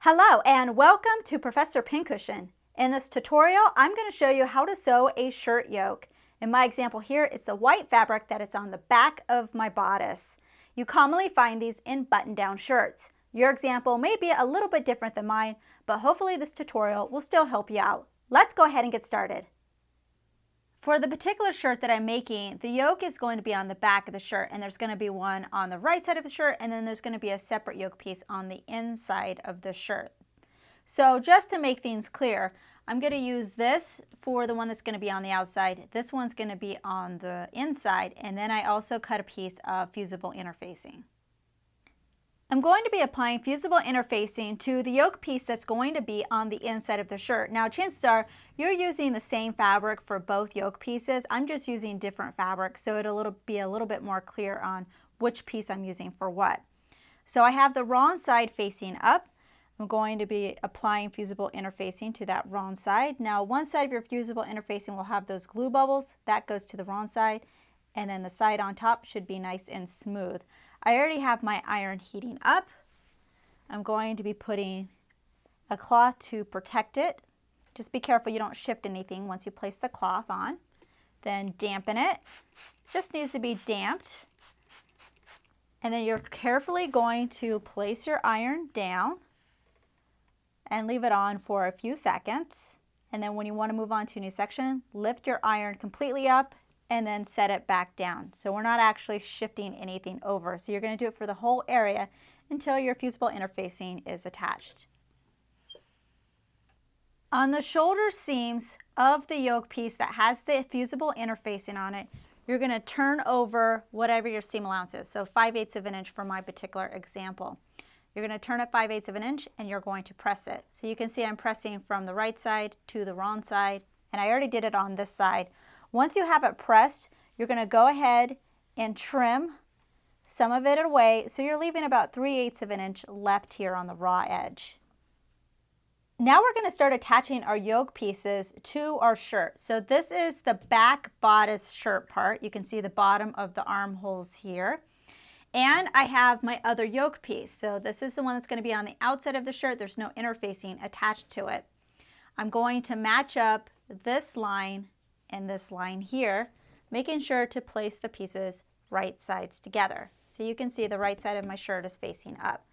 Hello and welcome to Professor Pincushion. In this tutorial, I'm going to show you how to sew a shirt yoke. In my example here, it's the white fabric that is on the back of my bodice. You commonly find these in button-down shirts. Your example may be a little bit different than mine, but hopefully this tutorial will still help you out. Let's go ahead and get started. For the particular shirt that I'm making, the yoke is going to be on the back of the shirt, and there's going to be one on the right side of the shirt, and then there's going to be a separate yoke piece on the inside of the shirt. So just to make things clear, I'm going to use this for the one that's going to be on the outside. This one's going to be on the inside, and then I also cut a piece of fusible interfacing. I'm going to be applying fusible interfacing to the yoke piece that's going to be on the inside of the shirt. Now chances are you're using the same fabric for both yoke pieces. I'm just using different fabric, so it'll be a little bit more clear on which piece I'm using for what. So I have the wrong side facing up. I'm going to be applying fusible interfacing to that wrong side. Now one side of your fusible interfacing will have those glue bubbles. That goes to the wrong side, and then the side on top should be nice and smooth. I already have my iron heating up. I'm going to be putting a cloth to protect it. Just be careful you don't shift anything once you place the cloth on. Then dampen it. Just needs to be damped. And then you're carefully going to place your iron down and leave it on for a few seconds. And then when you want to move on to a new section, lift your iron completely up and then set it back down. So we're not actually shifting anything over. So you're going to do it for the whole area until your fusible interfacing is attached. On the shoulder seams of the yoke piece that has the fusible interfacing on it, you're going to turn over whatever your seam allowance is. So 5/8 of an inch for my particular example. You're going to turn it 5/8 of an inch and you're going to press it. So you can see I'm pressing from the right side to the wrong side, and I already did it on this side. Once you have it pressed, you're going to go ahead and trim some of it away, so you're leaving about 3/8 of an inch left here on the raw edge. Now we're going to start attaching our yoke pieces to our shirt. So this is the back bodice shirt part. You can see the bottom of the armholes here. And I have my other yoke piece. So this is the one that's going to be on the outside of the shirt. There's no interfacing attached to it. I'm going to match up this line and this line here, making sure to place the pieces right sides together. So you can see the right side of my shirt is facing up.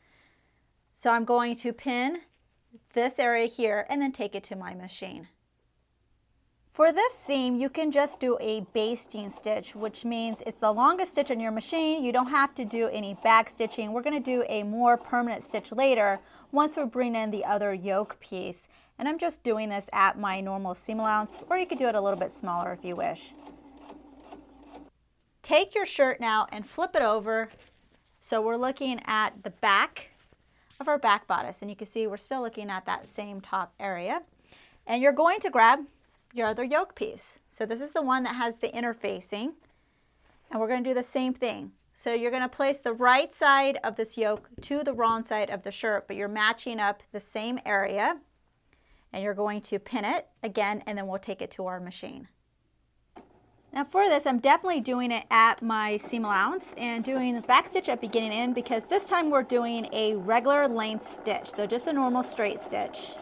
So I'm going to pin this area here and then take it to my machine. For this seam, you can just do a basting stitch, which means it's the longest stitch on your machine. You don't have to do any back stitching. We're going to do a more permanent stitch later once we bring in the other yoke piece. And I'm just doing this at my normal seam allowance, or you could do it a little bit smaller if you wish. Take your shirt now and flip it over. So we're looking at the back of our back bodice, and you can see we're still looking at that same top area. And you're going to grab your other yoke piece. So this is the one that has the interfacing, and we're going to do the same thing. So you're going to place the right side of this yoke to the wrong side of the shirt, but you're matching up the same area, and you're going to pin it again, and then we'll take it to our machine. Now for this, I'm definitely doing it at my seam allowance and doing the back stitch at beginning and end, because this time we're doing a regular length stitch, so just a normal straight stitch.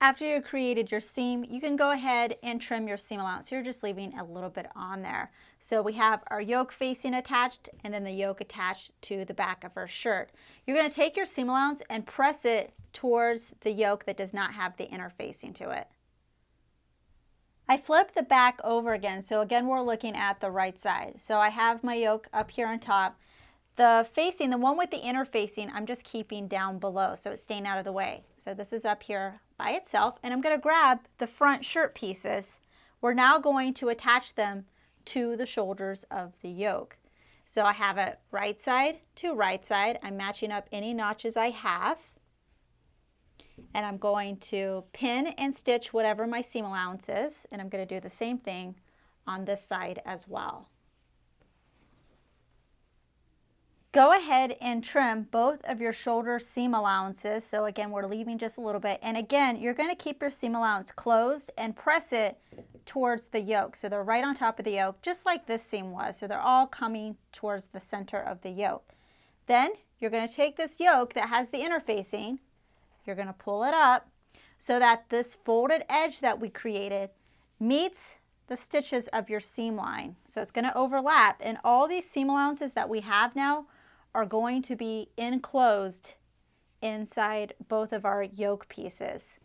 After you've created your seam, you can go ahead and trim your seam allowance. You're just leaving a little bit on there. So we have our yoke facing attached and then the yoke attached to the back of our shirt. You're going to take your seam allowance and press it towards the yoke that does not have the interfacing to it. I flip the back over again. So again, we're looking at the right side. So I have my yoke up here on top. The facing, the one with the interfacing, I'm just keeping down below so it's staying out of the way. So this is up here by itself, and I'm going to grab the front shirt pieces. We're now going to attach them to the shoulders of the yoke. So I have it right side to right side. I'm matching up any notches I have, and I'm going to pin and stitch whatever my seam allowance is, and I'm going to do the same thing on this side as well. Go ahead and trim both of your shoulder seam allowances. So again, we're leaving just a little bit. And again, you're going to keep your seam allowance closed and press it towards the yoke. So they're right on top of the yoke, just like this seam was. So they're all coming towards the center of the yoke. Then you're going to take this yoke that has the interfacing, you're going to pull it up so that this folded edge that we created meets the stitches of your seam line. So it's going to overlap, and all these seam allowances that we have now are going to be enclosed inside both of our yoke pieces.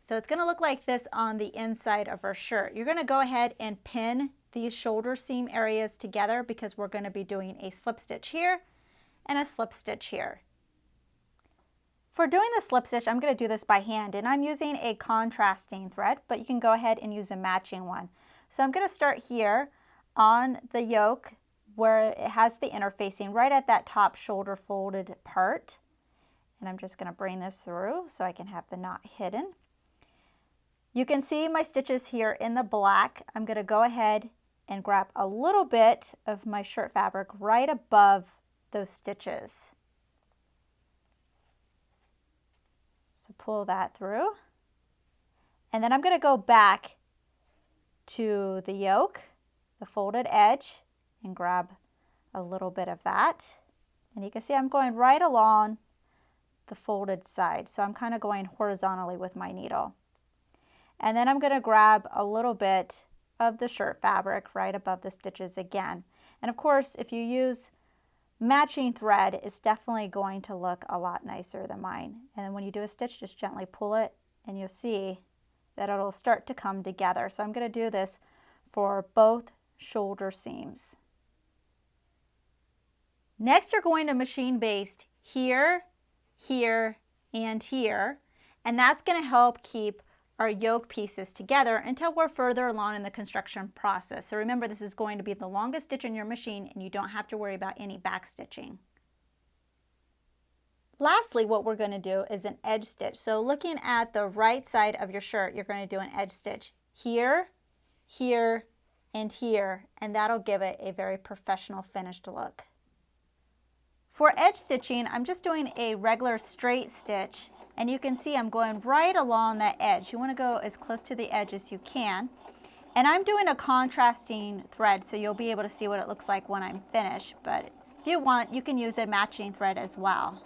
So it's going to look like this on the inside of our shirt. You're going to go ahead and pin these shoulder seam areas together because we're going to be doing a slip stitch here and a slip stitch here. For doing the slip stitch, I'm going to do this by hand, and I'm using a contrasting thread, but you can go ahead and use a matching one. So I'm going to start here on the yoke where it has the interfacing, right at that top shoulder folded part. And I'm just going to bring this through so I can have the knot hidden. You can see my stitches here in the black. I'm going to go ahead and grab a little bit of my shirt fabric right above those stitches. So pull that through. And then I'm going to go back to the yoke, the folded edge, and grab a little bit of that. And you can see I'm going right along the folded side. So I'm kind of going horizontally with my needle. And then I'm going to grab a little bit of the shirt fabric right above the stitches again. And of course, if you use matching thread, it's definitely going to look a lot nicer than mine. And then when you do a stitch, just gently pull it and you'll see that it'll start to come together. So I'm going to do this for both shoulder seams. Next, you're going to machine baste here, here, and here, and that's going to help keep our yoke pieces together until we're further along in the construction process. So remember, this is going to be the longest stitch in your machine, and you don't have to worry about any back stitching. Lastly, what we're going to do is an edge stitch. So looking at the right side of your shirt, you're going to do an edge stitch here, here, and here, and that'll give it a very professional finished look. For edge stitching, I'm just doing a regular straight stitch, and you can see I'm going right along that edge. You want to go as close to the edge as you can. And I'm doing a contrasting thread, so you'll be able to see what it looks like when I'm finished. But if you want, you can use a matching thread as well.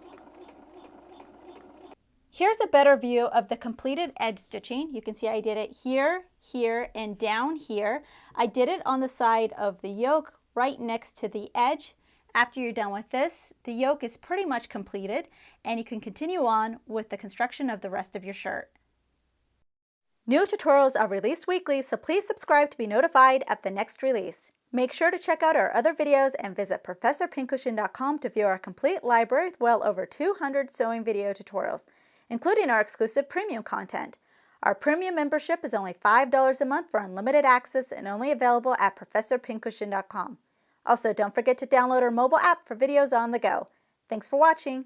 Here's a better view of the completed edge stitching. You can see I did it here, here, and down here. I did it on the side of the yoke right next to the edge. After you're done with this, the yoke is pretty much completed, and you can continue on with the construction of the rest of your shirt. New tutorials are released weekly, so please subscribe to be notified of the next release. Make sure to check out our other videos and visit ProfessorPincushion.com to view our complete library with well over 200 sewing video tutorials, including our exclusive premium content. Our premium membership is only $5 a month for unlimited access and only available at ProfessorPincushion.com. Also, don't forget to download our mobile app for videos on the go. Thanks for watching.